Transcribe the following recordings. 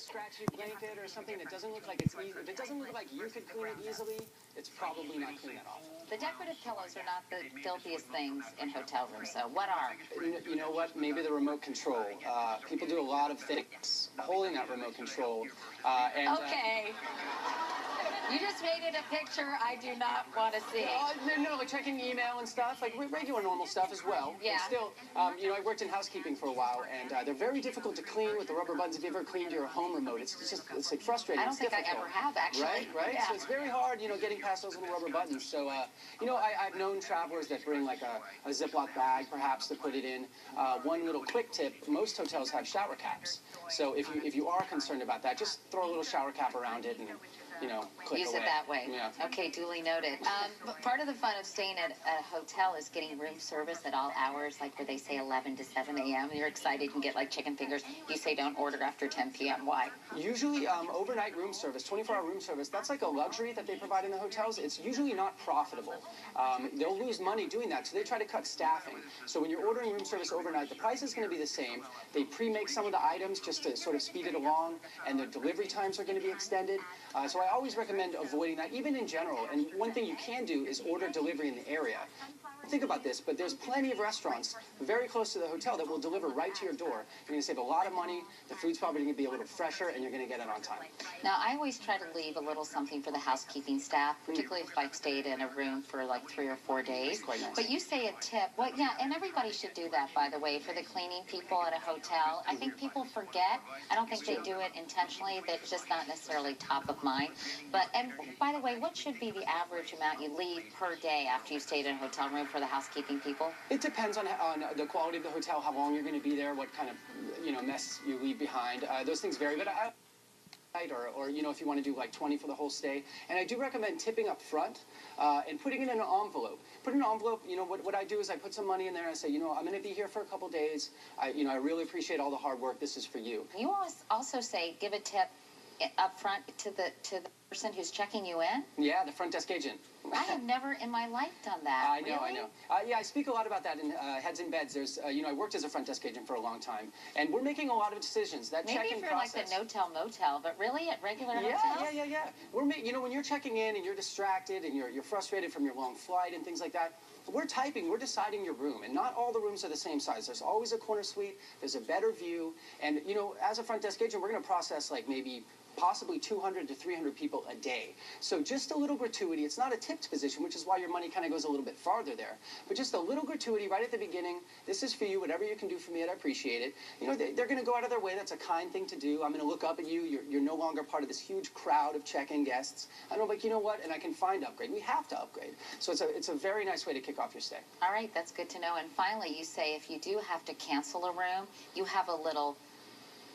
scratchy blanket or something that doesn't look like it's easy, if it doesn't look like you could clean it easily, it's probably not clean at all. The decorative pillows are not the filthiest things in hotel rooms, so what are? You know what? Maybe the remote control. People do a lot of things holding that remote control. Okay. You just made it a picture I do not want to see. No, like checking email and stuff, like regular normal stuff as well. Yeah. But still, you know, I worked in housekeeping for a while, and they're very difficult to clean with the rubber buttons. If you ever cleaned your home remote, it's like frustrating. I don't think I ever have, actually. Right? Yeah. So it's very hard, you know, getting past those little rubber buttons. So, you know, I've known travelers that bring like a Ziploc bag, perhaps, to put it in. One little quick tip, most hotels have shower caps. So if you are concerned about that, just throw a little shower cap around it and, you know, click Use away. it that way. Yeah. Okay, duly noted. Part of the fun of staying at a hotel is getting room service at all hours, like where they say 11 to 7 a.m. You're excited, you can get like chicken fingers. You say don't order after 10 p.m. Why? Usually, overnight room service, 24-hour room service, that's like a luxury that they provide in the hotels. It's usually not profitable. They'll lose money doing that, so they try to cut staffing. So when you're ordering room service overnight, the price is going to be the same. They pre-make some of the items just to sort of speed it along, and the delivery times are going to be extended. So I always recommend avoiding that, even in general. And one thing you can do is order delivery in the area. Think about this, but there's plenty of restaurants very close to the hotel that will deliver right to your door. You're going to save a lot of money, the food's probably going to be a little fresher, and you're going to get it on time. Now, I always try to leave a little something for the housekeeping staff, particularly if I've stayed in a room for like 3 or 4 days. That's quite nice. But you say a tip. Well, yeah, and everybody should do that, by the way, for the cleaning people at a hotel. I think people forget. I don't think they do it intentionally. It's just not necessarily top of mind. And by the way, what should be the average amount you leave per day after you stayed in a hotel room for the housekeeping people? It depends on the quality of the hotel, how long you're going to be there, what kind of, you know, mess you leave behind. Those things vary, but or you know, if you want to do like 20 for the whole stay. And I do recommend tipping up front and putting it in an envelope. Put in an envelope, you know, what I do is I put some money in there and I say, you know, I'm going to be here for a couple days. I really appreciate all the hard work. This is for you. You also say give a tip up front to the person who's checking you in? Yeah, the front desk agent. I have never in my life done that. I know, really? I know. Yeah, I speak a lot about that in Heads in Beds. There's, you know, I worked as a front desk agent for a long time, and we're making a lot of decisions. That maybe check-in if you're process. like the no-tell motel, but really at regular hotels? Yeah. You know, when you're checking in and you're distracted and you're frustrated from your long flight and things like that, we're typing, we're deciding your room, and not all the rooms are the same size. There's always a corner suite, there's a better view, and, you know, as a front desk agent, we're going to process like maybe possibly 200 to 300 people a day. So just a little gratuity. It's not a tipped position, which is why your money kind of goes a little bit farther there. But just a little gratuity right at the beginning. This is for you. Whatever you can do for me, I'd appreciate it. You know, they're going to go out of their way. That's a kind thing to do. I'm going to look up at you. You're no longer part of this huge crowd of check-in guests. I know, but you know what? And I can find upgrade. We have to upgrade. So it's a very nice way to kick off your stay. All right, that's good to know. And finally, you say if you do have to cancel a room, you have a little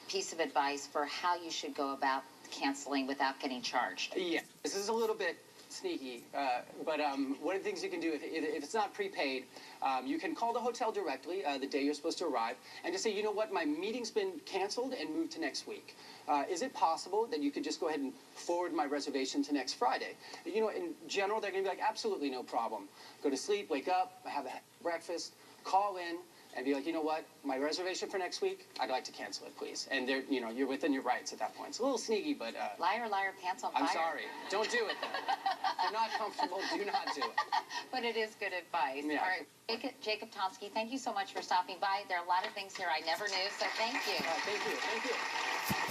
piece of advice for how you should go about canceling without getting charged. Yeah, this is a little bit sneaky, but one of the things you can do, if it's not prepaid, you can call the hotel directly the day you're supposed to arrive and just say, you know what, my meeting's been canceled and moved to next week. Is it possible that you could just go ahead and forward my reservation to next Friday? You know, in general, they're going to be like, absolutely no problem. Go to sleep, wake up, have a breakfast, call in, and be like, you know what, my reservation for next week, I'd like to cancel it, please. And you know, you're within your rights at that point. It's a little sneaky, but liar, liar, pants on fire. I'm sorry. Don't do it. If you're not comfortable, do not do it. But it is good advice. Yeah. All right, Jacob Tomsky, thank you so much for stopping by. There are a lot of things here I never knew, so thank you. Thank you.